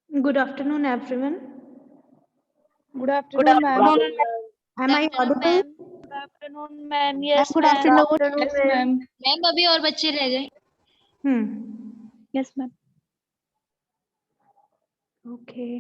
Good afternoon, everyone. Good afternoon, ma'am. Am I audible? Good afternoon, ma'am. Yes, Good ma'am. afternoon. Yes, ma'am. Ma'am अभी और बच्चे रह गए. Yes, ma'am. Okay.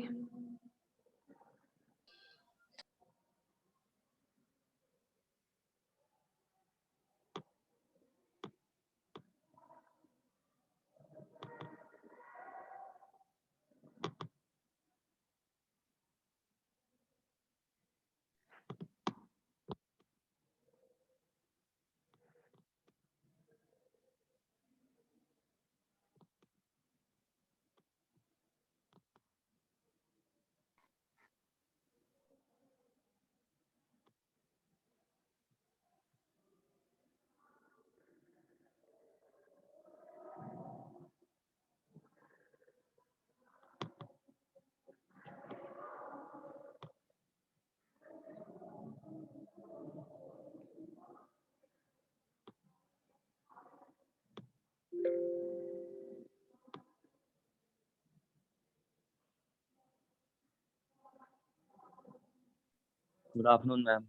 Good afternoon, ma'am.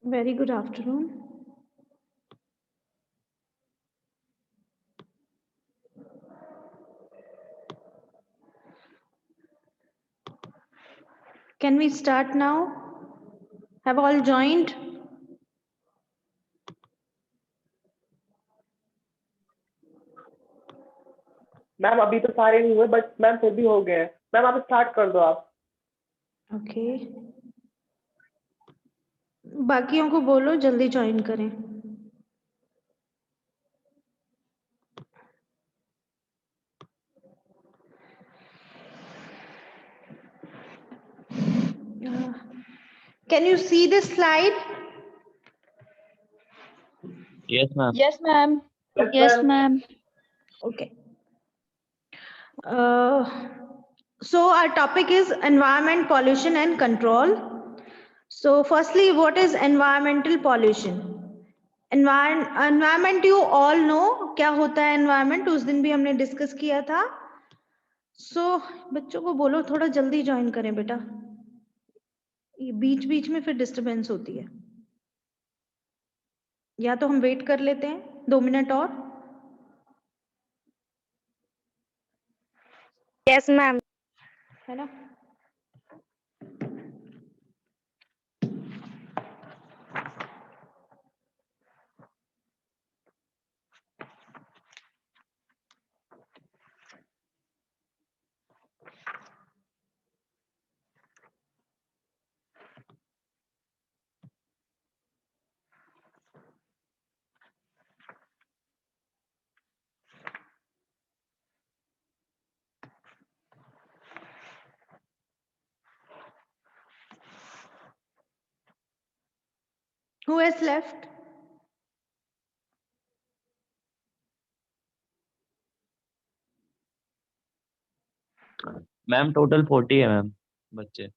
Very good afternoon. Can we start now? Have all joined? Ma'am अभी तो सारे नहीं हुए बट मैम फिर भी हो गए। मैम आप स्टार्ट कर दो आप। ओके। बाकियों को बोलो जल्दी ज्वाइन करें। Can you see this slide? Yes, ma'am. Yes, ma'am. Yes, ma'am. Okay. So our topic is environment pollution and control. So firstly, what is environmental pollution? Environment you all know क्या होता है environment, उस दिन भी हमने discuss किया था. So बच्चों को बोलो थोड़ा जल्दी ज्वाइन करें बेटा, ये बीच बीच में फिर डिस्टरबेंस होती है. या तो हम वेट कर लेते हैं 2 मिनट और. Yes ma'am. है ना? Who has left? Ma'am total 40 है मैम बच्चे.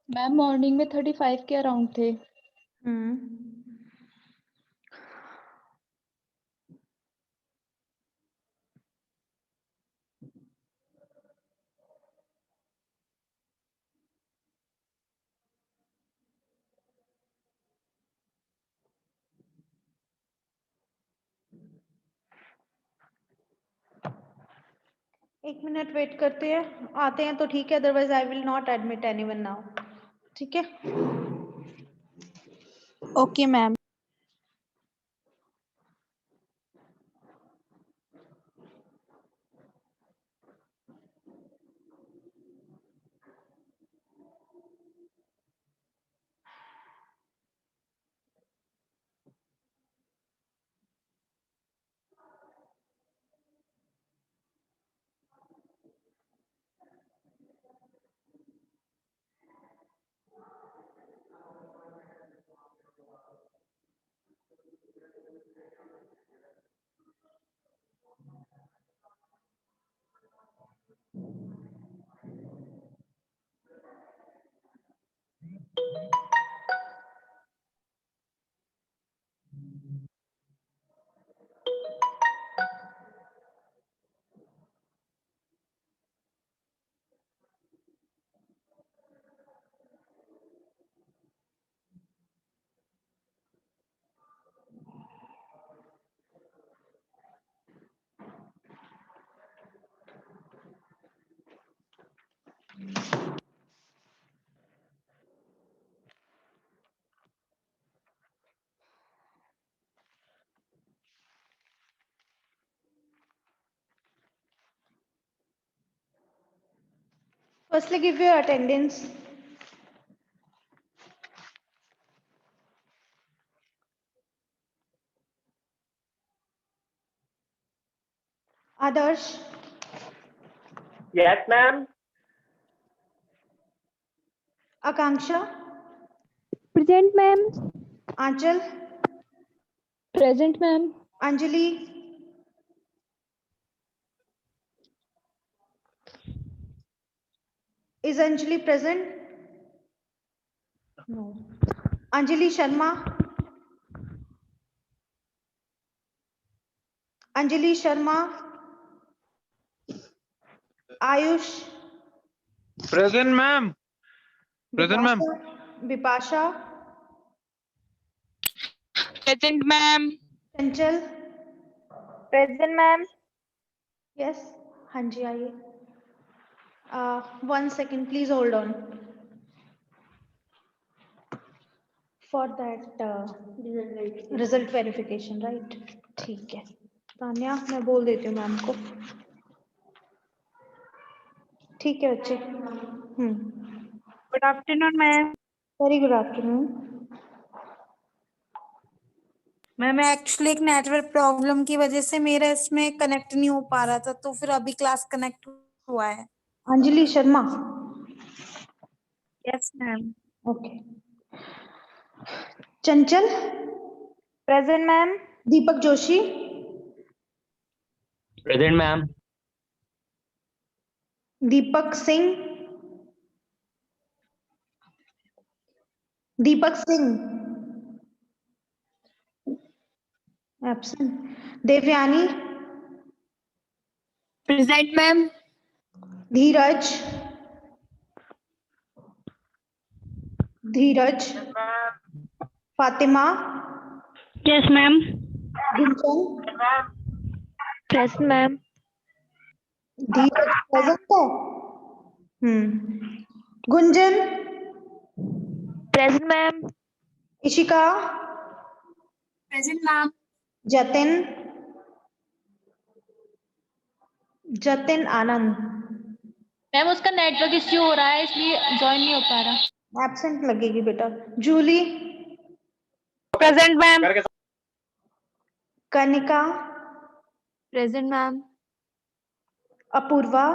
मैम मॉर्निंग में 35 के अराउंड थे. एक मिनट वेट करते हैं, आते हैं तो ठीक है, otherwise I will not admit anyone now. ठीक है? Okay ma'am. Firstly, give your attendance. Adarsh, Yes, ma'am. Akanksha, Present, ma'am. Aanchal, Present, ma'am. Anjali, is Anjali present? No. Anjali Sharma, Anjali Sharma, Ayush, Present, ma'am. Present, ma'am. Bipasha, Present, ma'am. Chanchal. Present, ma'am. Yes, हाँ जी आइए. 1 second, please hold on. For that result verification, right? ठीक है. तान्या, मैं बोल देती हूँ ma'am को. ठीक है बच्चे. Good afternoon, ma'am. Very good afternoon. Ma'am actually एक नेटवर्क प्रॉब्लम की वजह से मेरा इसमें कनेक्ट नहीं हो पा रहा था, तो फिर अभी क्लास कनेक्ट हुआ है. Anjali Sharma. Yes, ma'am. Okay. Chanchal. Present, ma'am. Deepak Joshi. Present ma'am. Deepak Singh. Deepak Singh. Absent. Devyani. Present, ma'am. Dheeraj. Dheeraj. Fatima. Yes, ma'am. Gunjan. Present, ma'am. Dheeraj present है. Gunjan. Present, ma'am. Ishika. Present ma'am. Jatin. Jatin Anand. Ma'am उसका नेटवर्क इश्यू हो रहा है इसलिए ज्वाइन नहीं हो पा रहा. एब्सेंट लगेगी बेटा. Julie. Present, ma'am. Kanika. Present, ma'am. Apurva.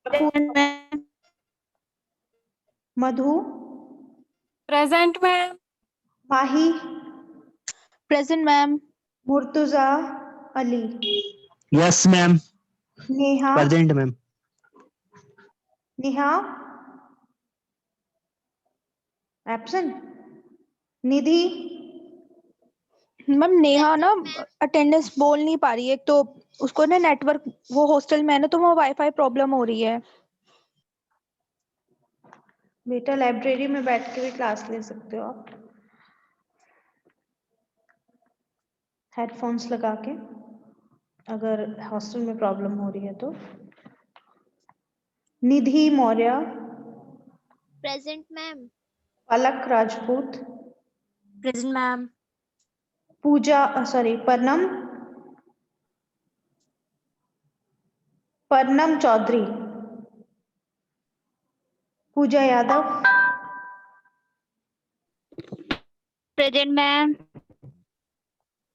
Present, ma'am. Madhu. Present ma'am. Mahi. Present, ma'am. Murtuza Ali. Yes, ma'am. Neha. Present, ma'am. Neha. Absent. Nidhi. Ma'am Neha ना अटेंडेंस बोल नहीं पा रही है, तो उसको ना नेटवर्क, वो हॉस्टल में है ना, तो वो वाईफाई प्रॉब्लम हो रही है. बेटा लाइब्रेरी में बैठ के भी क्लास ले सकते हो आप, हेडफोन्स लगा के, अगर हॉस्टल में प्रॉब्लम हो रही है तो. Nidhi Maurya. Present ma'am. Palak Rajput. Present ma'am. Pooja sorry Parnam. Parnam Chaudhary. Pooja Yadav. Present, ma'am.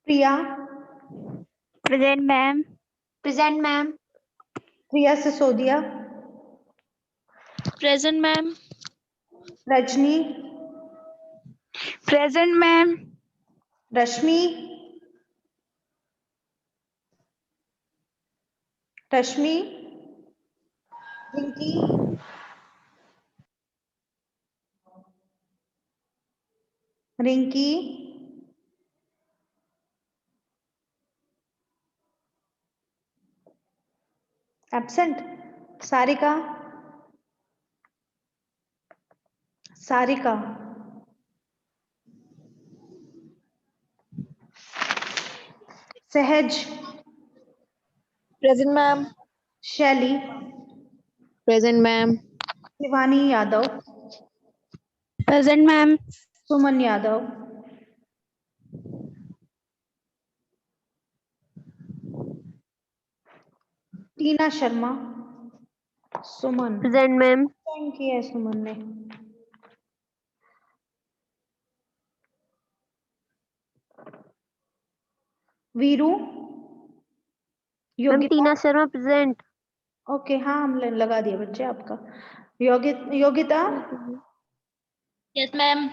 Priya. Present, ma'am. Present ma'am. Priya Sisodia. Present, ma'am. Rajni. Present, ma'am. Rashmi. Rashmi, Rinki, Rinki, absent. Sarika, Sarika, Sahaj, present ma'am. Shaili, present ma'am. Shivani Yadav, present ma'am. Suman Yadav, Tina Sharma, Suman. Present ma'am. Thank you Suman ने। Veeru, ma'am Yogita. Tina Sharma present. Okay, हाँ हम लगा दिया बच्चे आपका। Yogita, yes ma'am.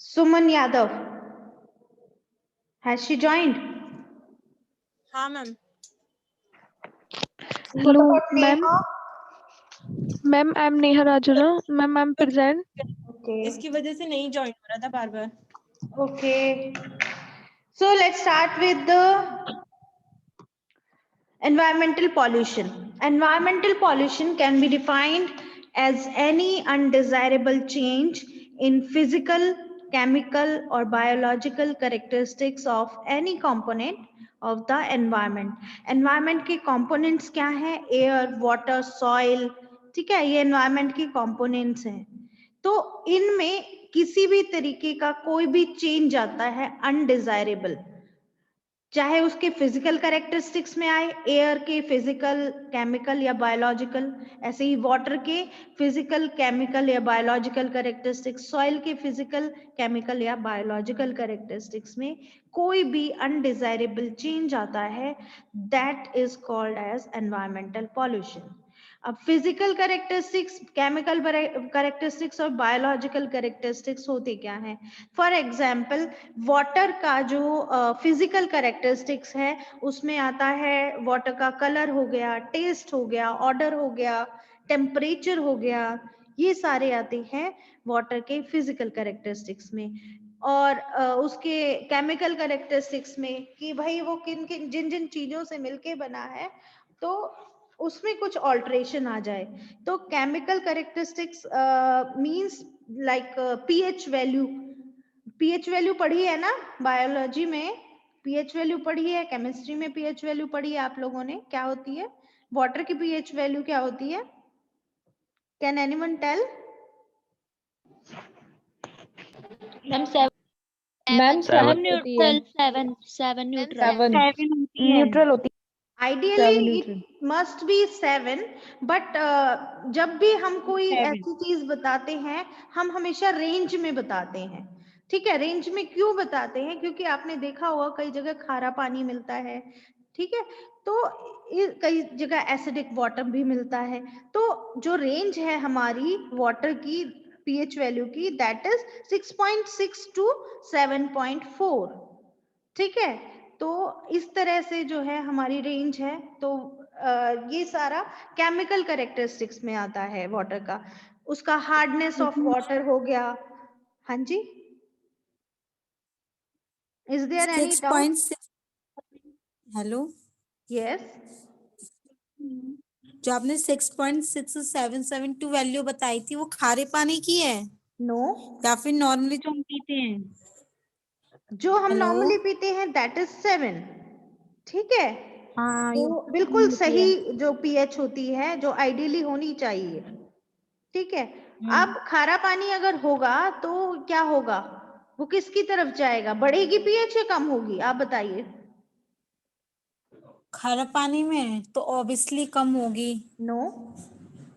Suman Yadav, has she joined? हाँ ma'am. Hello ma'am. Ma'am I am Neha Rajula. Ma'am I am present. Okay इसकी वजह से नहीं ज्वाइन हो रहा था बार बार। okay, so let's start with the environmental pollution. Environmental pollution can be defined as any undesirable change in physical, chemical or biological characteristics of any component of the environment. Environment के components क्या हैं? Air, water, soil, ठीक है, ये environment की components हैं। तो इनमें किसी भी तरीके का कोई भी चेंज आता है अनडिजायरेबल, चाहे उसके फिजिकल कैरेक्टरिस्टिक्स में आए, एयर के फिजिकल, केमिकल या बायोलॉजिकल, ऐसे ही वाटर के फिजिकल, केमिकल या बायोलॉजिकल कैरेक्टरिस्टिक्स, सॉइल के फिजिकल, केमिकल या बायोलॉजिकल कैरेक्टरिस्टिक्स में कोई भी अनडिजायरेबल चेंज आता है, that is called as environmental pollution. अब फिजिकल कैरेक्टरिस्टिक्स, केमिकल कैरेक्टरिस्टिक्स और बायोलॉजिकल कैरेक्टरिस्टिक्स होते क्या हैं? फॉर एग्जाम्पल वाटर का जो फिजिकल कैरेक्टरिस्टिक्स है उसमें आता है वाटर का कलर हो गया, टेस्ट हो गया, ऑर्डर हो गया, टेम्परेचर हो गया, ये सारे आते हैं वाटर के फिजिकल कैरेक्टरिस्टिक्स में। और उसके केमिकल कैरेक्टरिस्टिक्स में कि भाई वो किन किन जिन जिन चीजों से मिलके बना है तो उसमें कुछ ऑल्टरेशन आ जाए। तो chemical characteristics means like pH value. PH value पढ़ी है ना बायोलॉजी में? पीएच वैल्यू पढ़ी है, केमिस्ट्री में पीएच वैल्यू पढ़ी है आप लोगों ने? क्या होती है वाटर की पीएच वैल्यू? क्या होती है? Can anyone tell? Ma'am 7। Ma'am Seven. Neutral 7 neutral. Neutral होती है। Ideally it must be 7, but जब भी हम कोई ऐसी चीज बताते हैं हम हमेशा रेंज में बताते हैं, ठीक है? रेंज में क्यों बताते हैं? क्योंकि आपने देखा होगा कई जगह खारा पानी मिलता है, ठीक है, तो कई जगह एसिडिक वाटर भी मिलता है। तो जो रेंज है हमारी वाटर की पीएच वैल्यू की, दैट इज 6.6 टू 7.4, ठीक है? तो इस तरह से जो है हमारी रेंज है। तो ये सारा केमिकल कैरेक्टरिस्टिक्स में आता है वाटर का। उसका हार्डनेस ऑफ वाटर हो गया। हाँ जी, is there any doubt? 6.6। Hello, yes, जो आपने 6.6772 वैल्यू बताई थी वो खारे पानी की है नो, या फिर नॉर्मली जो हम पीते हैं? जो हम हेलो? नॉर्मली पीते हैं दैट इज 7, ठीक है? हाँ, ये तो बिल्कुल होती सही है। जो पीएच होती है, जो आइडियली होनी चाहिए, ठीक है? अब खारा पानी अगर होगा तो क्या होगा? वो किसकी तरफ जाएगा? बढ़ेगी पीएच या कम होगी? आप बताइए। खारा पानी में तो ऑब्वियसली कम होगी। नो,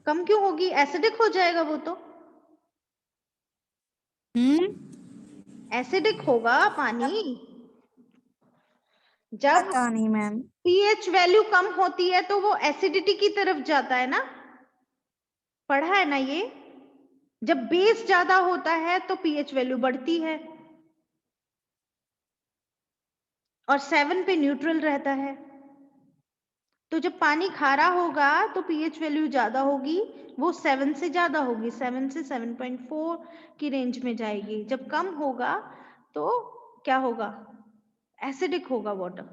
कम क्यों होगी? एसिडिक हो जाएगा वो तो। एसिडिक होगा पानी। जब पता नहीं मैम। पीएच वैल्यू कम होती है तो वो एसिडिटी की तरफ जाता है ना, पढ़ा है ना ये? जब बेस ज्यादा होता है तो पीएच वैल्यू बढ़ती है। और 7 पे न्यूट्रल रहता है। तो जब पानी खारा होगा तो पीएच वैल्यू ज्यादा होगी, वो 7 से ज्यादा होगी, 7 से 7.4 की रेंज में जाएगी। जब कम होगा तो क्या होगा, एसिडिक होगा वाटर।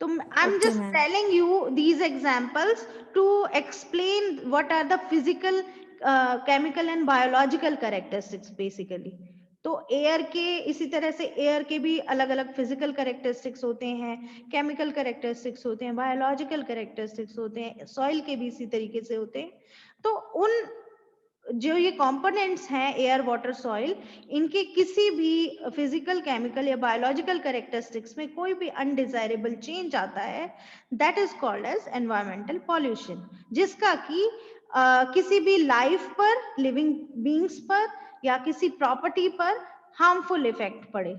तो I'm Okay, just ma'am. telling you these examples to explain what are the physical, chemical and biological characteristics basically. तो एयर के इसी तरह से एयर के भी अलग अलग फिजिकल कैरेक्टरिस्टिक्स होते हैं, केमिकल कैरेक्टरिस्टिक्स होते हैं, बायोलॉजिकल कैरेक्टरिस्टिक्स होते हैं, सॉइल के भी इसी तरीके से होते हैं। तो उन जो ये कंपोनेंट्स हैं एयर वाटर सॉइल, इनके किसी भी फिजिकल केमिकल या बायोलॉजिकल कैरेक्टरिस्टिक्स में कोई भी अनडिजायरेबल चेंज आता है, that is called as environmental pollution, जिसका कि किसी भी लाइफ पर, लिविंग बीइंग्स पर या किसी प्रॉपर्टी पर हार्मफुल इफेक्ट पड़े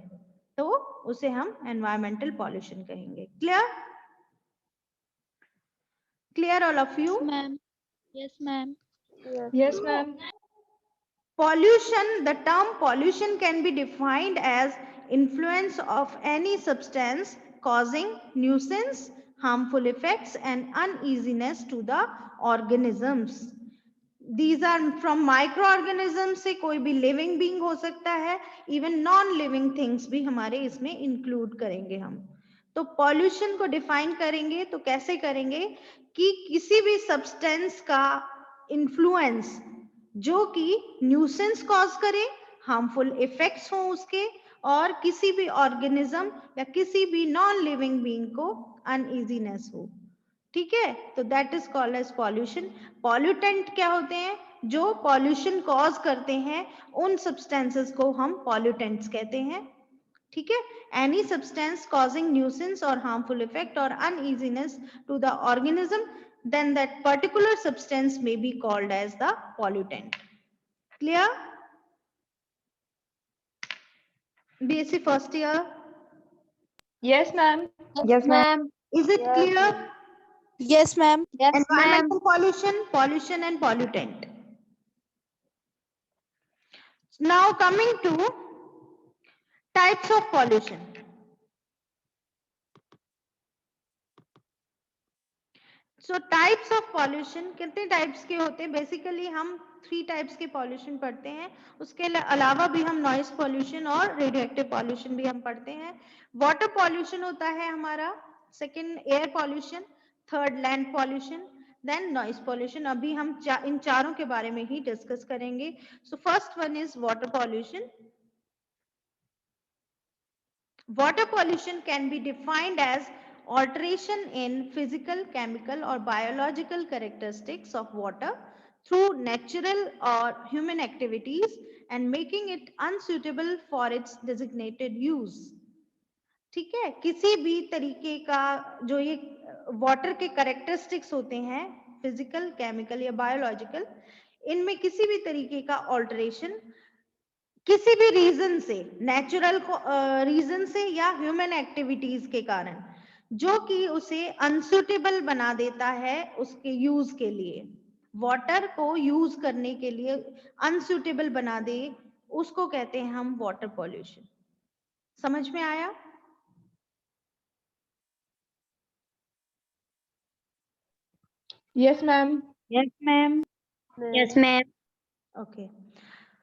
तो उसे हम एनवायरमेंटल पॉल्यूशन कहेंगे। Clear? Clear all of you? Ma'am, yes ma'am. Yes, ma'am. Pollution, the term pollution can be defined as influence of any substance causing nuisance, harmful effects and uneasiness to the organisms. These are from microorganisms से कोई भी living being हो सकता है, even non living things भी हमारे इसमें include करेंगे हम। तो pollution को define करेंगे तो कैसे करेंगे कि किसी भी substance का influence जो कि न्यूसेंस कॉज करे, हार्मफुल इफेक्ट्स हो उसके, और किसी भी ऑर्गेनिज्म या किसी भी नॉन लिविंग बीइंग को अनईजीनेस हो। ठीक है, तो that is called as pollution. Pollutant क्या होते हैं, जो पॉल्यूशन कॉज करते हैं, उन सब्सटेंसेस को हम पॉल्यूटेंट्स कहते हैं। ठीक है, एनी सब्सटेंस कॉजिंग न्यूसेंस और हार्मफुल इफेक्ट और uneasiness to the organism, then that particular substance may be called as the pollutant. Clear? BSc first year, Yes, ma'am. Yes, ma'am. is it clear? Yes, ma'am. Yes, ma'am. Environmental pollution, pollution and pollutant. Now coming to types of pollution. So types of pollution कितने types के होते हैं? Basically हम 3 types के pollution पढ़ते हैं, उसके अलावा भी हम noise pollution और radioactive pollution भी हम पढ़ते हैं। Water pollution होता है हमारा, second air pollution, third land pollution, then noise pollution। अभी हम इन चारों के बारे में ही discuss करेंगे। So first one is water pollution. Water pollution can be defined as alteration in physical, chemical or biological characteristics of water through natural or human activities and making it unsuitable for its designated use. ठीक है, किसी भी तरीके का जो ये water के characteristics होते हैं, फिजिकल, केमिकल या बायोलॉजिकल, इनमें किसी भी तरीके का ऑल्टरेशन किसी भी रीजन से, नेचुरल रीजन से या ह्यूमन एक्टिविटीज के कारण, जो कि उसे अनसुटेबल बना देता है उसके यूज के लिए, वाटर को यूज करने के लिए अनसुटेबल बना दे, उसको कहते हैं हम वाटर पॉल्यूशन। समझ में आया? Yes, ma'am. Yes, ma'am. Yes, ma'am. Okay.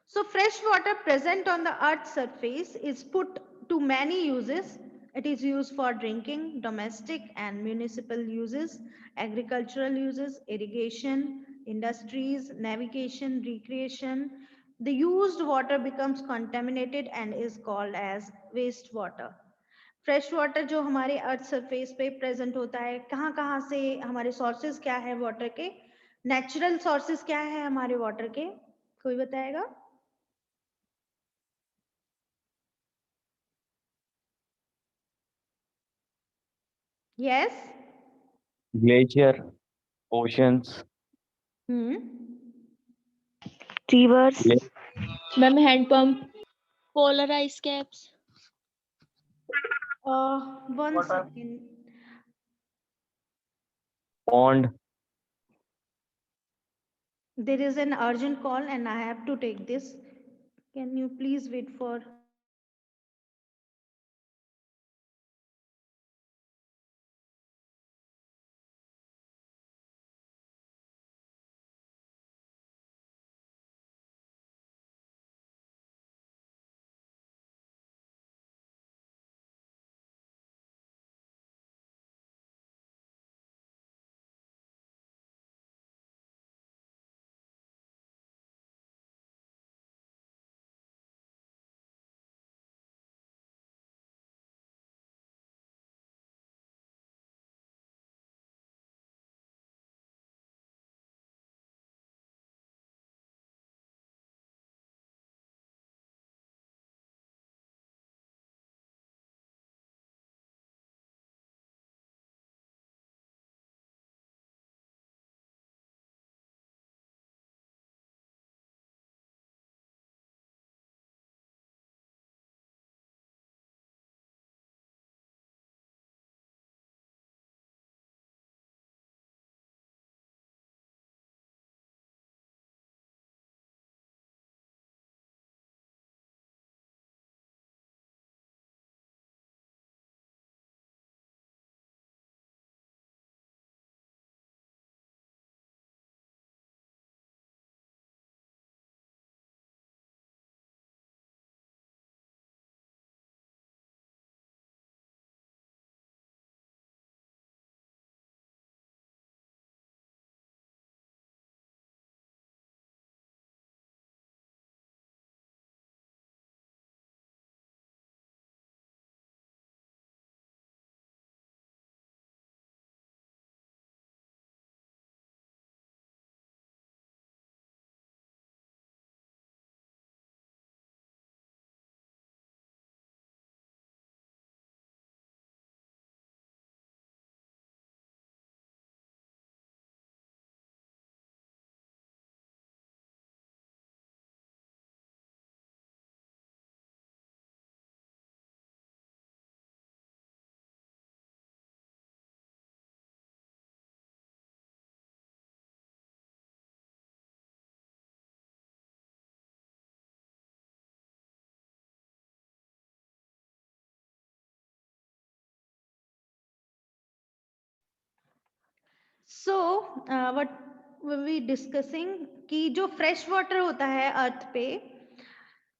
So fresh water present on the earth's surface is put to many uses. It is used for drinking, domestic and municipal uses, agricultural uses, irrigation, industries, navigation, recreation. The used water becomes contaminated and is called as wastewater. Fresh water जो हमारे earth surface पे present होता है, कहाँ कहाँ से हमारे sources क्या है वाटर के, नेचुरल सोर्सेज क्या है हमारे वाटर के, कोई बताएगा? Yes. Glacier, oceans, Rivers. Ma'am, hand pump. Polar ice caps. One second. pond, There is an urgent call and I have to take this. Can you please wait for so what we discussing कि जो fresh water होता है अर्थ पे,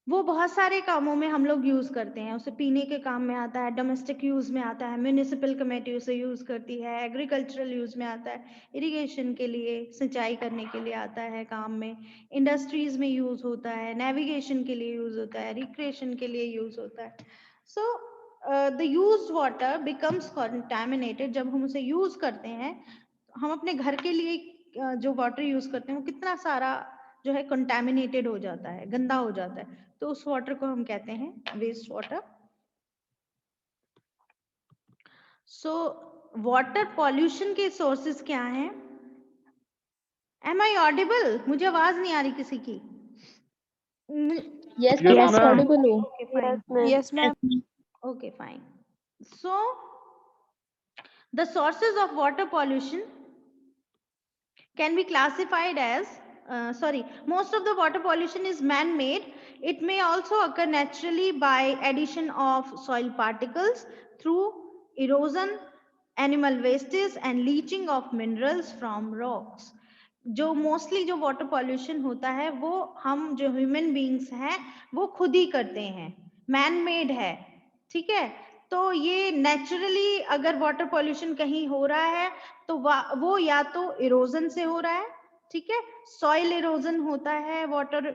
वो बहुत सारे कामों में हम लोग यूज करते हैं। उसे पीने के काम में आता है, डोमेस्टिक यूज में आता है, म्यूनिसिपल कमेटी उसे यूज करती है, एग्रीकल्चरल यूज में आता है, इरिगेशन के लिए, सिंचाई करने के लिए आता है काम में, इंडस्ट्रीज में यूज होता है, नेविगेशन के लिए यूज होता है, रिक्रिएशन के लिए यूज होता है। So the used water becomes contaminated. जब हम उसे यूज करते हैं, हम अपने घर के लिए जो वाटर यूज करते हैं वो कितना सारा जो है कंटामिनेटेड हो जाता है, गंदा हो जाता है, तो उस वाटर को हम कहते हैं waste water. So water pollution के सोर्सेस क्या हैं? Am I audible? मुझे आवाज नहीं आ रही किसी की। Yes, Yes, ma'am. ma'am. Audible हो. Okay fine, Yes, ma'am. okay fine. So the sources of water pollution can be classified as most of the water pollution is man-made. It may also occur naturally by addition of soil particles through erosion, animal wastes and leaching of minerals from rocks. जो mostly जो water pollution होता है वो हम जो human beings हैं वो खुद ही करते हैं, मैन मेड है, ठीक है। तो ये नेचुरली अगर वाटर पॉल्यूशन कहीं हो रहा है तो वो या तो इरोजन से हो रहा है, ठीक है, सॉइल इरोजन होता है, वाटर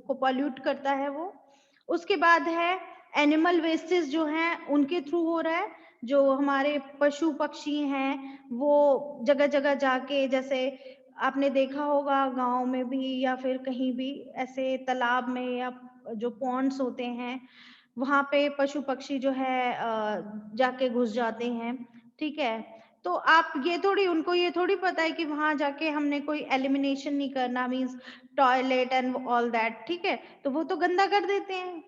को पॉल्यूट करता है वो। उसके बाद है एनिमल वेस्टेज जो हैं उनके थ्रू हो रहा है, जो हमारे पशु पक्षी हैं वो जगह जगह जाके, जैसे आपने देखा होगा गांव में भी या फिर कहीं भी ऐसे तालाब में या जो पॉन्ड्स होते हैं वहां पे पशु पक्षी जो है जाके घुस जाते हैं, ठीक है। तो आप उनको ये थोड़ी पता है कि वहां जाके हमने कोई एलिमिनेशन नहीं करना, means toilet and all that, ठीक है, तो वो तो गंदा कर देते हैं।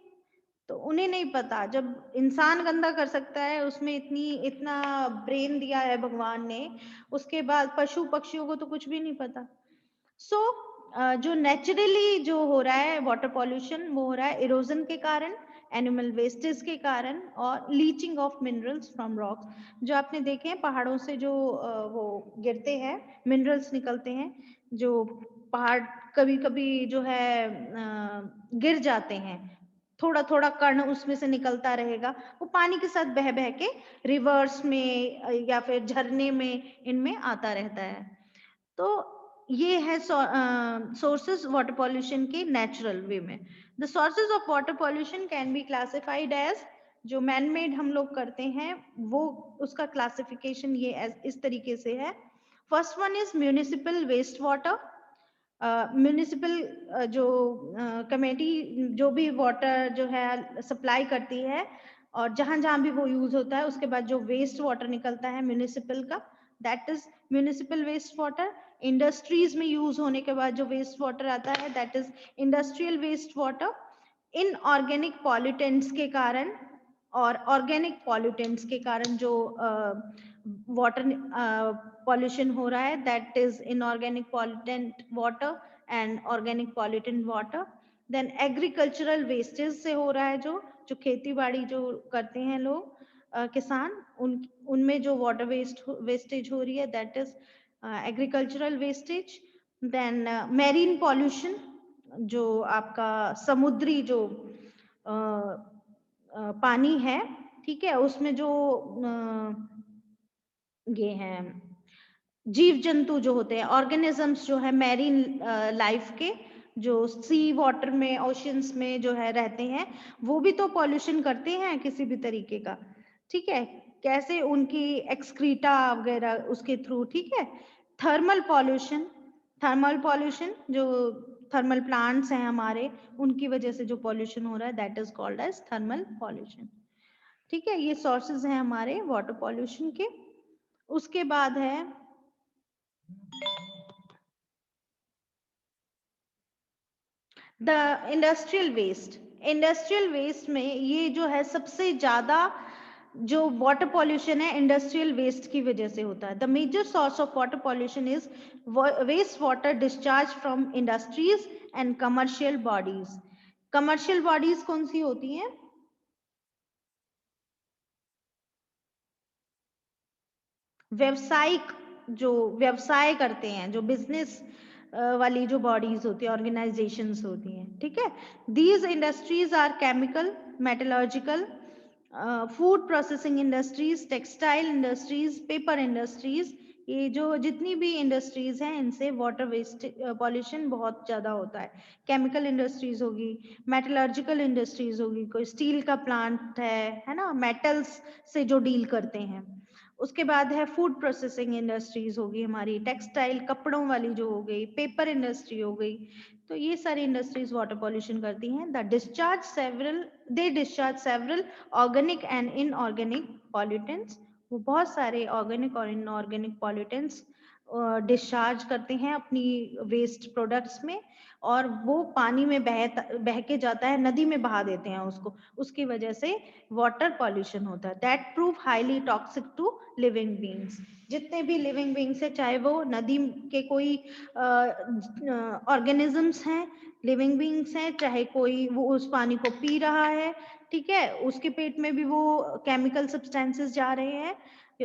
तो उन्हें नहीं पता, जब इंसान गंदा कर सकता है, उसमें इतना ब्रेन दिया है भगवान ने, उसके बाद पशु पक्षियों को तो कुछ भी नहीं पता। सो जो नेचुरली जो हो रहा है वाटर पॉल्यूशन वो हो रहा है इरोजन के कारण, एनिमल वेस्टेज के कारण और leaching of minerals from rocks. जो आपने देखे हैं पहाड़ों से जो वो गिरते हैं, मिनरल्स निकलते हैं, जो पहाड़ कभी कभी जो है गिर जाते हैं, थोड़ा थोड़ा कण उसमें से निकलता रहेगा, वो पानी के साथ बह बह के रिवर्स में या फिर झरने में इनमें आता रहता है। तो ये है सोर्सेस वाटर पॉल्यूशन के नेचुरल वे में। The sources of water pollution can be classified as, जो मैन मेड हम लोग करते हैं वो उसका क्लासिफिकेशन ये इस तरीके से है। First one is municipal waste water. Municipal जो कमेटी जो भी वाटर जो है सप्लाई करती है और जहां जहां भी वो यूज होता है, उसके बाद जो वेस्ट वाटर निकलता है म्यूनिसिपल का, that is municipal waste water. Industries में यूज होने के बाद जो वेस्ट वाटर आता है that is industrial waste water. Inorganic pollutants के कारण और ऑर्गेनिक पॉल्यूटेंट्स के कारण जो वाटर पॉल्यूशन हो रहा है, that is inorganic pollutant water and organic pollutant water. Then agricultural wastage से हो रहा है, जो खेती बाड़ी जो करते हैं लोग किसान, उनमें जो वाटर वेस्टेज हो रही है that is agricultural wastage. Then marine pollution, जो आपका समुद्री जो पानी है, ठीक है, उसमें जो ये हैं जीव जंतु जो होते हैं, ऑर्गेनिजम्स जो है मैरीन लाइफ के, जो सी वाटर में ओशियंस में जो है रहते हैं, वो भी तो पॉल्यूशन करते हैं किसी भी तरीके का, ठीक है, कैसे उनकी एक्सक्रीटा वगैरह उसके थ्रू, ठीक है। थर्मल पॉल्यूशन, जो थर्मल प्लांट्स हैं हमारे, उनकी वजह से जो पॉल्यूशन हो रहा है that is called as thermal pollution, ठीक है। ये सोर्सेज हैं हमारे वाटर पॉल्यूशन के। उसके बाद है the industrial waste. Industrial waste में ये जो है सबसे ज्यादा जो वाटर पॉल्यूशन है इंडस्ट्रियल वेस्ट की वजह से होता है। The major source of water pollution is waste water discharge from industries and commercial bodies. Commercial bodies कौन सी होती हैं? व्यावसायिक जो व्यवसाय करते हैं, जो बिजनेस वाली जो बॉडीज होती है, ऑर्गेनाइजेशंस होती हैं, ठीक है। These industries are chemical, metallurgical, food processing industries, textile industries, paper industries, ये जो जितनी भी इंडस्ट्रीज हैं इनसे वाटर वेस्ट पॉल्यूशन बहुत ज्यादा होता है। केमिकल इंडस्ट्रीज होगी, मेटलर्जिकल इंडस्ट्रीज होगी, कोई स्टील का प्लांट है ना, मेटल्स से जो डील करते हैं। उसके बाद है फूड प्रोसेसिंग इंडस्ट्रीज होगी हमारी, टेक्सटाइल कपड़ों वाली जो हो गई, पेपर इंडस्ट्री हो गई, तो ये सारी इंडस्ट्रीज वाटर पॉल्यूशन करती हैं। They discharge several organic and inorganic pollutants, वो बहुत सारे ऑर्गेनिक और इनऑर्गेनिक पॉल्यूटेंट्स डिस्चार्ज करते हैं अपनी वेस्ट प्रोडक्ट्स में, और वो पानी में बह के जाता है, नदी में बहा देते हैं उसको, उसकी वजह से वाटर पॉल्यूशन होता है। That prove highly toxic to living beings, जितने भी लिविंग बींग्स है, चाहे वो नदी के कोई ऑर्गेनिजम्स हैं, लिविंग बींग्स हैं, चाहे कोई वो उस पानी को पी रहा है, ठीक है, उसके पेट में भी वो केमिकल सब्सटेंसेस जा रहे हैं,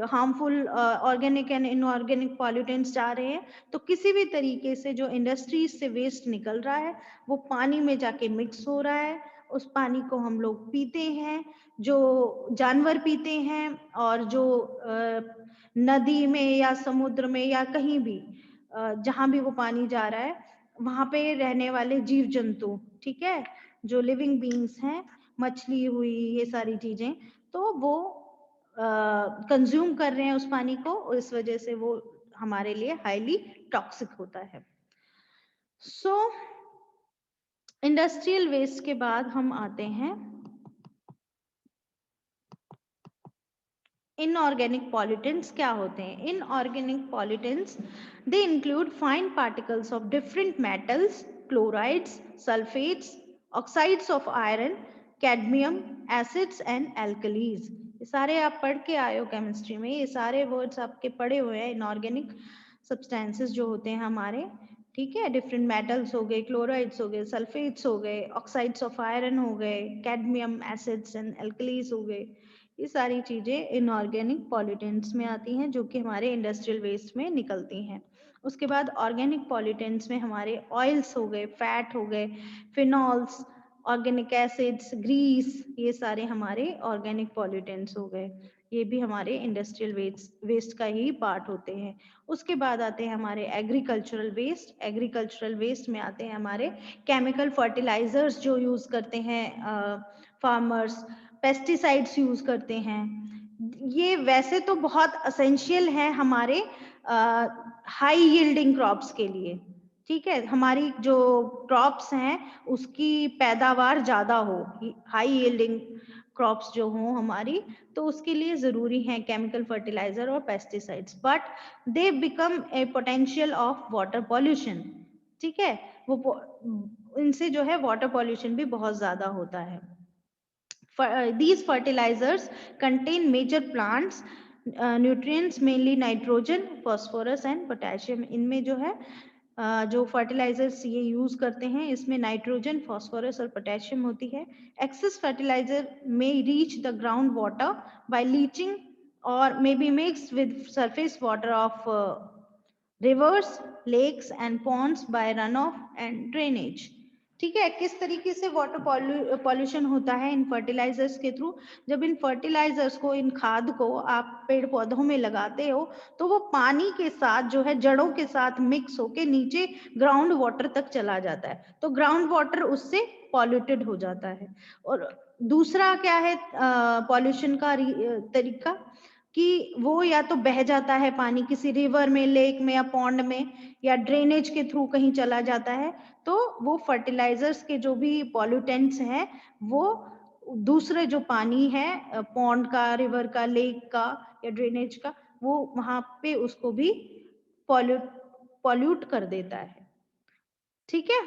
harmful organic and inorganic pollutants जा रहे हैं। तो किसी भी तरीके से जो इंडस्ट्रीज से वेस्ट निकल रहा है वो पानी में जाके मिक्स हो रहा है, उस पानी को हम लोग पीते हैं, जो जानवर पीते हैं, और जो नदी में या समुद्र में या कहीं भी जहां भी वो पानी जा रहा है वहां पे रहने वाले जीव जंतु, ठीक है, जो लिविंग बींग्स हैं, मछली हुई, ये सारी चीजें, तो वो कंज्यूम कर रहे हैं उस पानी को, और इस वजह से वो हमारे लिए हाईली टॉक्सिक होता है। सो इंडस्ट्रियल वेस्ट के बाद हम आते हैं इनऑर्गेनिक पॉल्यूटेंट्स। क्या होते हैं inorganic pollutants? They include fine particles of different metals, chlorides, sulphates, oxides of iron, cadmium, acids and alkalis. ये सारे आप पढ़ के आए हो केमिस्ट्री में, ये सारे वर्ड्स आपके पढ़े हुए हैं। इनऑर्गेनिक सब्सटेंसेस जो होते हैं हमारे, ठीक है, डिफरेंट मेटल्स हो गए, क्लोराइड्स हो गए, सल्फेट्स हो गए, ऑक्साइड्स ऑफ आयरन हो गए, कैडमियम, एसिड्स एंड एल्कलीज हो गए, ये सारी चीजें इनऑर्गेनिक पॉल्यूटेंट्स में आती हैं जो कि हमारे इंडस्ट्रियल वेस्ट में निकलती हैं। उसके बाद ऑर्गेनिक पॉल्यूटेंट्स में हमारे ऑयल्स हो गए, फैट हो गए, फिनॉल्स, ऑर्गेनिक एसिड्स, ग्रीस, ये सारे हमारे ऑर्गेनिक पॉल्यूटेंट्स हो गए, ये भी हमारे इंडस्ट्रियल वेस्ट का ही पार्ट होते हैं। उसके बाद आते हैं हमारे एग्रीकल्चरल वेस्ट। एग्रीकल्चरल वेस्ट में आते हैं हमारे केमिकल फर्टिलाइजर्स जो यूज करते हैं फार्मर्स, पेस्टिसाइड्स यूज करते हैं। ये वैसे तो बहुत असेंशियल है हमारे हाई यील्डिंग क्रॉप्स के लिए, ठीक है, हमारी जो क्रॉप्स हैं उसकी पैदावार ज्यादा हो, हाई यील्डिंग क्रॉप्स जो हो हमारी, तो उसके लिए जरूरी है केमिकल फर्टिलाइजर और pesticides, but they become a potential of water pollution, ठीक है, वो इनसे जो है वाटर पॉल्यूशन भी बहुत ज्यादा होता है। These fertilizers contain major plants nutrients, mainly nitrogen, phosphorus and potassium। इनमें जो है जो फर्टिलाइजर्स ये यूज करते हैं इसमें नाइट्रोजन, फास्फोरस और पोटेशियम होती है। Excess fertilizer may reach the groundwater by leaching or may be mixed with surface water of rivers, lakes and ponds by runoff and drainage। ठीक है, किस तरीके से वाटर पॉल्यूशन होता है इन फर्टिलाइजर्स के थ्रू? जब इन फर्टिलाइजर्स को, इन खाद को आप पेड़ पौधों में लगाते हो तो वो पानी के साथ जो है जड़ों के साथ मिक्स होके नीचे ग्राउंड वाटर तक चला जाता है, तो ग्राउंड वाटर उससे पॉल्यूटेड हो जाता है। और दूसरा क्या है पॉल्यूशन का तरीका कि वो या तो बह जाता है पानी किसी रिवर में, लेक में या पॉन्ड में, या ड्रेनेज के थ्रू कहीं चला जाता है, तो वो फर्टिलाइजर्स के जो भी पॉल्यूटेंट्स हैं वो दूसरे जो पानी है पॉन्ड का, रिवर का, लेक का या ड्रेनेज का, वो वहां पे उसको भी पॉल्यूट कर देता है, ठीक है।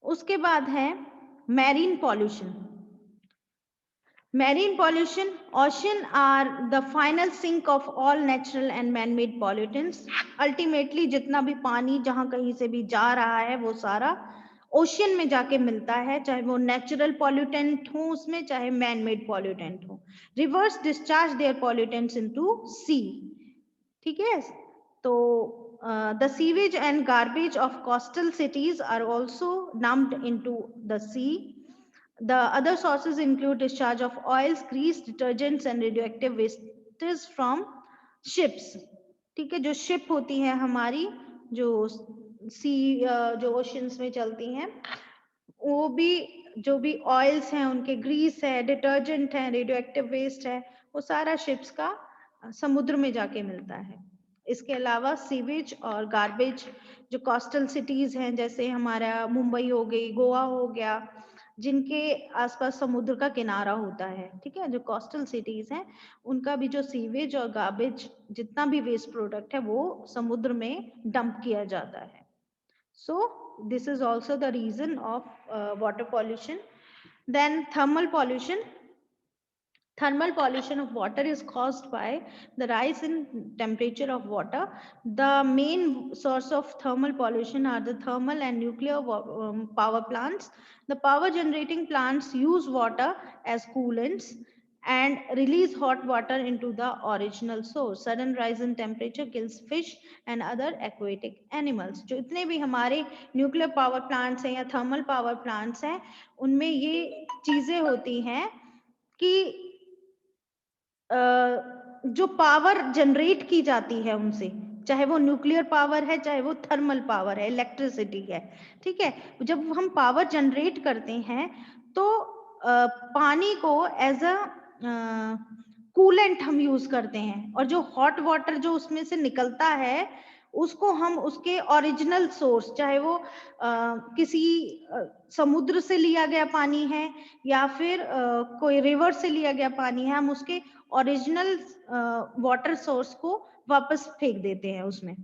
उसके बाद है marine pollution. Marine pollution, ocean are the final sink of all natural and man-made pollutants। Ultimately जितना भी पानी जहां कहीं से भी जा रहा है वो सारा ओशियन में जाके मिलता है, चाहे वो नेचुरल पॉल्यूटेंट हो उसमें, चाहे मैन मेड पॉल्यूटेंट हो। Rivers discharge there pollutants into sea. ठीक है. तो the sewage and garbage of coastal cities are also dumped into the sea. The other sources include discharge of oils, grease, detergents and radioactive wastes from ships. ठीक है, जो ship होती है हमारी, जो सी जो ओशंस में चलती हैं, वो भी जो भी ऑयल्स हैं उनके, ग्रीस है, डिटर्जेंट है, रेडियोएक्टिव वेस्ट है, वो सारा शिप्स का समुद्र में जाके मिलता है. इसके अलावा सीवेज और गार्बेज जो कोस्टल सिटीज हैं, जैसे हमारा मुंबई हो गई, गोवा हो गया, जिनके आसपास समुद्र का किनारा होता है, ठीक है, जो कोस्टल सिटीज हैं, उनका भी जो सीवेज और गार्बेज जितना भी वेस्ट प्रोडक्ट है वो समुद्र में डंप किया जाता है. So this is also the reason of water pollution. Then thermal pollution. Thermal pollution of water is caused by the rise in temperature of water. The main source of thermal pollution are the thermal and nuclear power plants. The power generating plants use water as coolants and release hot water into the original source. Sudden rise in temperature kills fish and other aquatic animals. जो इतने भी हमारे nuclear power plants हैं या thermal power plants हैं, उनमें ये चीजें होती हैं कि जो पावर जनरेट की जाती है उनसे, चाहे वो न्यूक्लियर पावर है, चाहे वो थर्मल पावर है, इलेक्ट्रिसिटी है, ठीक है, जब हम पावर जनरेट करते हैं तो पानी को एज अ कूलेंट हम यूज करते हैं, और जो हॉट वाटर जो उसमें से निकलता है उसको हम उसके ओरिजिनल सोर्स, चाहे वो किसी समुद्र से लिया गया पानी है या फिर कोई रिवर से लिया गया पानी है, हम उसके ओरिजिनल वाटर सोर्स को वापस फेंक देते हैं उसमें.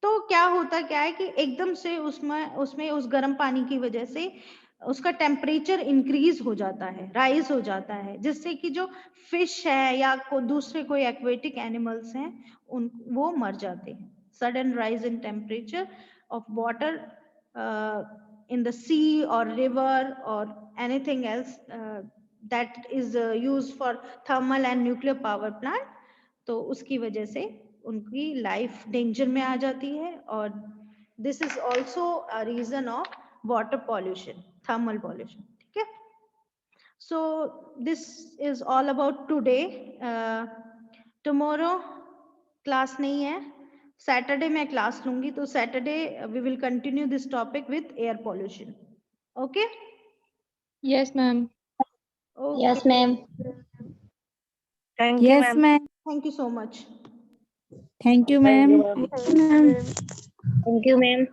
तो क्या होता क्या है कि एकदम से उसमें उस गर्म पानी की वजह से उसका टेम्परेचर इंक्रीज हो जाता है, राइज हो जाता है, जिससे कि जो फिश है या दूसरे कोई एक्वेटिक एनिमल्स हैं उन वो मर जाते हैं. Sudden rise in temperature of water in the sea or river or anything else that is used for thermal and nuclear power plant, तो उसकी वजह से उनकी लाइफ डेंजर में आ जाती है. और this is also a reason of water pollution, thermal pollution. ठीक है. So this is all about today. Tomorrow class नहीं है, सैटरडे मैं क्लास लूंगी, तो Saturday we will continue this topic with air pollution. Okay. Yes, ma'am. Yes, ma'am. Thank you, Yes, ma'am. ma'am. Thank you so much. Thank you, Thank ma'am. you, ma'am. Thank you, ma'am. Thank you, ma'am.